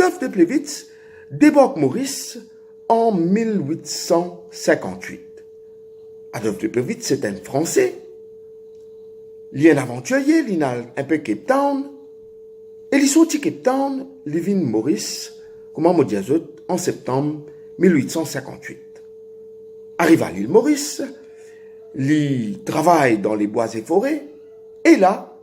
Adolphe de Plevitz débarque Maurice en 1858. Adolphe de Plevitz, c'est un Français. Il est un aventurier, il a un peu Cape Town. Et il sorti Cape Town, il vient Maurice, comment me dire en septembre 1858. Arrive à l'île Maurice, il travaille dans les bois et forêts. Et là,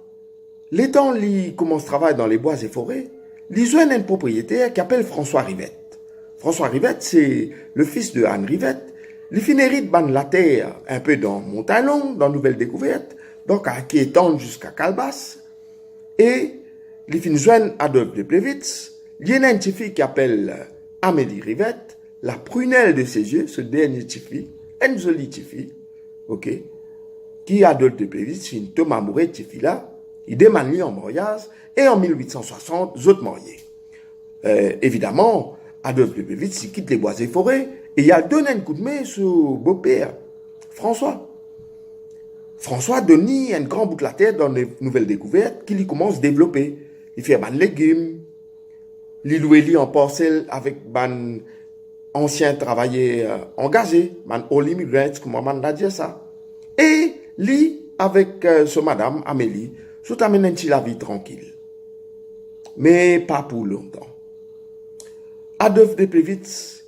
les temps il commence à travailler dans les bois et forêts, il joint un propriétaire qui s'appelle François Rivette. François Rivette, c'est le fils de Anne Rivette. Il finit hérite de la terre un peu dans Montalon, dans Nouvelle Découverte, donc qui étend jusqu'à Calbas. Et il finit joindre Adolphe de Plevitz. Il y a une petite fille qui s'appelle Amélie Rivette, la prunelle de ses yeux, ce dernier petit fille, une jolie petite fille, ok, qui Adolphe de Plevitz, une tombe amoureux de cette fille-là, il demande lui en mariage, et en 1860, ils sont mariés. Évidemment, Adolphe de Plevitz, il quitte les bois et forêts, et il a donné un coup de main sur beau-père, François. François donne un grand bout de la tête dans les nouvelles découvertes qu'il commence à développer. Il fait des légumes, il loue en parcelle avec des anciens travailleurs engagés, des all immigrants, comme on a dit ça. Et lui, avec ce madame Amélie, tout amène la vie tranquille. Mais pas pour longtemps. Adolphe de Plevitz,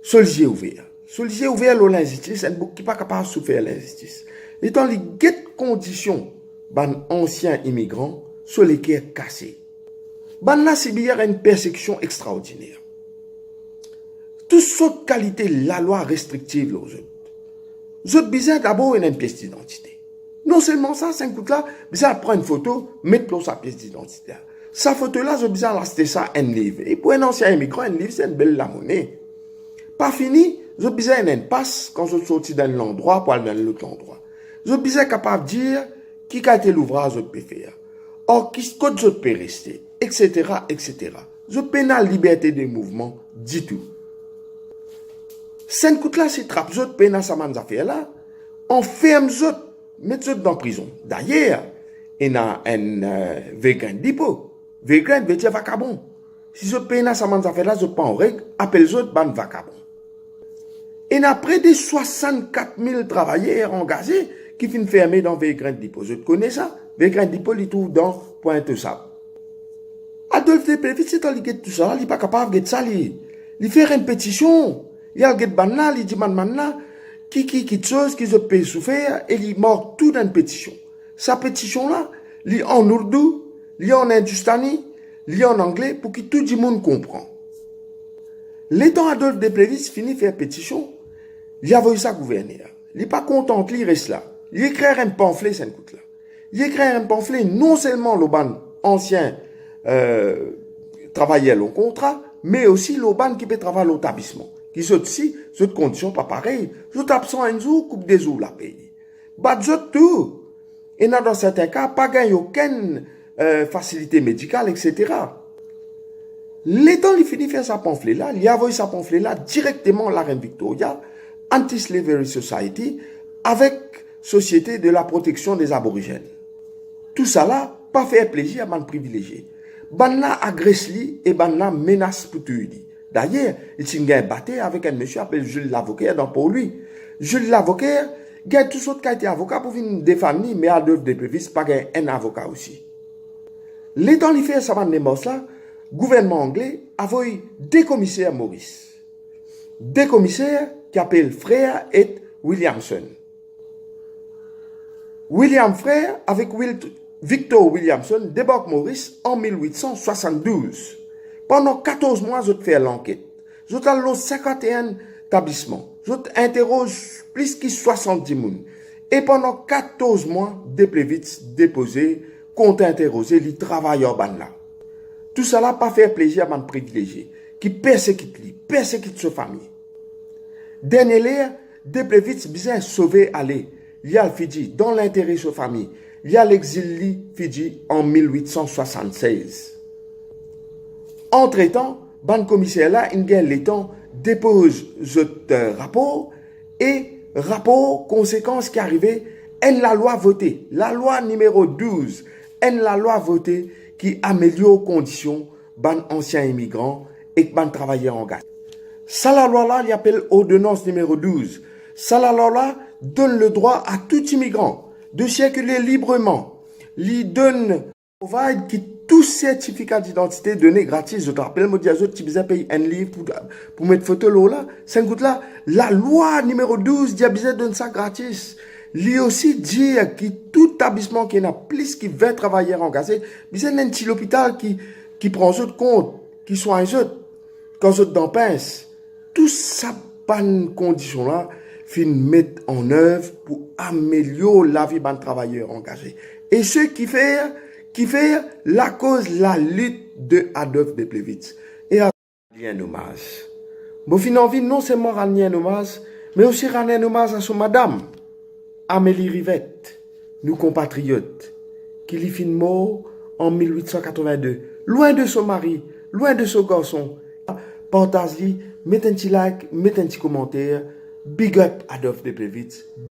seul yeux ouvert. Seul yeux ouvert à l'injustice, un bouc qui n'est pas capable de souffrir l'injustice. Étant les conditions ban anciens immigrants sur les cœurs cassés. Ban là, c'est bien une persécution extraordinaire. Toutes sortes de qualités, la loi restrictive aux autres. Les autres besoin d'abord une pièce d'identité. Non seulement ça, c'est un coup là, besoin prendre une photo, mettre sa pièce d'identité. Sa photo-là, je besoin d'acheter ça un livre. Et pour un ancien immigrant, un livre, c'est une belle la monnaie. Pas fini, je besoin d'un passe quand je sortis d'un endroit pour aller dans l'autre endroit. Je suis capable de dire qui a été l'ouvrage que je peux faire. Or, qui je peux rester, etc., etc. Je peux la liberté de mouvement, dit tout. Cette coup-là, c'est trappe, je peux dans sa affaire là, on ferme je, mettre je dans prison. D'ailleurs, il y a un végan dépôt. Végan veut dire vacabon. Si je peux dans sa affaire là, je peux en règle, appelle je ban vacabon. Et il y a près de 64 000 travailleurs engagés qui finissent fermés dans Végrain Dépôt. Je connais ça. Végrain Dépôt, il trouve dans Pointe-Sable. Adolphe de Plevitz, c'est un tout ça, il n'est pas capable de ça. Il fait une pétition. Il y a un banal, il dit man qui chose qui se peut souffrir et il marque tout dans une pétition. Sa pétition-là, il est en ourdou, il est en hindustani, il est en anglais pour que tout le monde comprenne. L'étant Adolphe de Plevitz finit faire pétition, il a envoyé ça gouverneur. Il n'est pas content qu'il reste là. Il écrit un pamphlet, c'est un coup là. Il écrit un pamphlet non seulement l'Oban ancien travailleur au contrat, mais aussi l'Oban qui peut travailler à l'établissement. Qui sont aussi, cette condition pas pareil. Sont absent un jour, coupe des jours la pays. Bah, tout. Et dans certains cas, pas gagné aucune facilité médicale, etc. L'étant il finit faire sa pamphlet là, il a envoyé sa pamphlet là directement à la reine Victoria, Anti-Slavery Society, avec Société de la protection des aborigènes. Tout ça là, pas faire plaisir à man privilégié. Banna agresse li et banna menace pour tout lui. D'ailleurs, il s'est battu avec un monsieur appelé Jules Lavocaire dans pour lui. Jules Lavocaire, il a tout sortes qui a été avocat pour venir défendre, mais Adolphe de Plevitz pas un avocat aussi. L'étant il fait ça man là, gouvernement anglais a envoyé des commissaires Maurice. Des commissaires qui appellent Frère et Williamson. William Frère avec Victor Williamson débarque Maurice en 1872. Pendant 14 mois, je fais l'enquête. Je allé 51 établissements. Je interroge plus que 70 personnes. Et pendant 14 mois, de Plevitz déposé, contre-interrogé les travailleurs là. Tout cela n'a pas fait plaisir à mon privilégié, qui persécute lui, persécute sa famille. Dernier, de Plevitz besoin sauver aller. Il y a le Fidji dans l'intérêt de sa famille. Il y a l'exil Fidji en 1876. Entre-temps, ban commissaire là, il gagne le temps, dépose ce rapport et rapport conséquence qui arrivait, en la loi votée, la loi numéro 12, en la loi votée qui améliore les conditions ban anciens immigrants et ban travailleurs engagés. Ça, la loi là, il appelle ordonnance numéro 12. Ça, la loi là, donne le droit à tout immigrant de circuler librement. Il donne, provide qui tout certificat d'identité donné gratis. Je te rappelle, moi, dis qui besoin payer un livre pour mettre photo là. 5 gouttes là. La loi numéro 12, dit besoin donne ça gratis. Lui aussi dit que tout établissement qui a plus qui veut travailler engagé, besoin d'un petit hôpital qui prend autres compte, qui soigne autres, quand autres dans pince. Tout ça, bonne condition là, fin mettre en œuvre pour améliorer la vie des travailleurs engagés. Et ce qui fait la cause, la lutte de Adolphe de Plevitz. Et à un hommage. Bon, fin envie non seulement rendre un hommage, mais aussi rendre un hommage à son madame, Amélie Rivette, nous compatriotes, qui lui fin mort en 1882, loin de son mari, loin de son garçon. Partage-lui, mettez un petit like, mettez un petit commentaire. Big up Adolphe de Plevitz.